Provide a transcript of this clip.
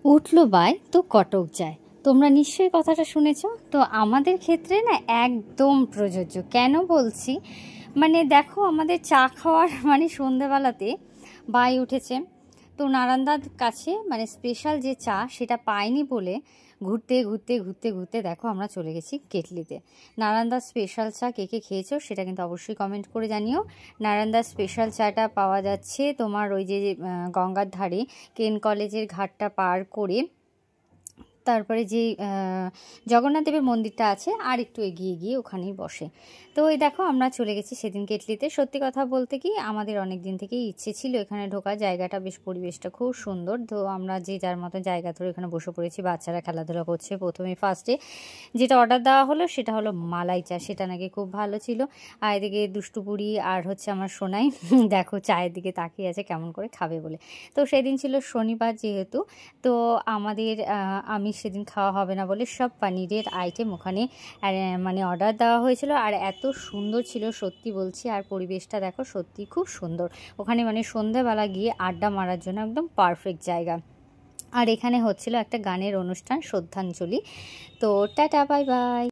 উঠলো বায় তো কটক যায়। তোমরা নিশ্চয়ই কথাটা শুনেছ। তো আমাদের ক্ষেত্রে না একদম প্রযোজ্য। কেন বলছি, মানে দেখো আমাদের চা খাওয়ার মানে সন্ধেবেলাতে বাই উঠেছে, তো নারান্দার কাছে মানে স্পেশাল যে চা সেটা পাইনি বলে ঘুরতে ঘুরতে ঘুরতে ঘুরতে দেখো আমরা চলে গেছি কেটলিতে। নারান্দার স্পেশাল চা কে কে খেয়েছো সেটা কিন্তু অবশ্যই কমেন্ট করে জানিও। নারান্দার স্পেশাল চাটা পাওয়া যাচ্ছে তোমার ওই যে গঙ্গার ধারে কেন কলেজের ঘাটটা পার করে, তারপরে যে জগন্নাথ দেবের মন্দিরটা আছে আর একটু এগিয়ে গিয়ে ওখানেই বসে। তো ওই দেখো আমরা চলে গেছি সেদিন কেটলিতে। সত্যি কথা বলতে কি আমাদের অনেক দিন থেকেই ইচ্ছে ছিল এখানে ঢোকার। জায়গাটা বেশ, পরিবেশটা খুব সুন্দর। তো আমরা যে যার মতো জায়গা ধরে এখানে বসে পড়েছি, বাচ্চারা খেলাধুলা করছে। প্রথমে ফার্স্টে যেটা অর্ডার দেওয়া হলো সেটা হলো মালাই চা, সেটা নাকি খুব ভালো ছিল। আর এদিকে দুষ্টুপুরি আর হচ্ছে আমার সোনাই দেখো চায়ের দিকে তাকিয়ে আছে কেমন করে খাবে বলে। তো সেদিন ছিল শনিবার যেহেতু, তো আমাদের আমিষ সেদিন খাওয়া হবে না বলে সব পনিরের আইটেম ওখানে মানে অর্ডার দেওয়া হয়েছিল। আর এত সুন্দর ছিল সত্যি বলছি, আর পরিবেশটা দেখো সত্যি খুব সুন্দর। ওখানে মানে সন্ধ্যাবেলা গিয়ে আড্ডা মারার জন্য একদম পারফেক্ট জায়গা। আর এখানে হচ্ছিল একটা গানের অনুষ্ঠান, শ্রদ্ধাঞ্জলি। তো টাটা, বাই বাই।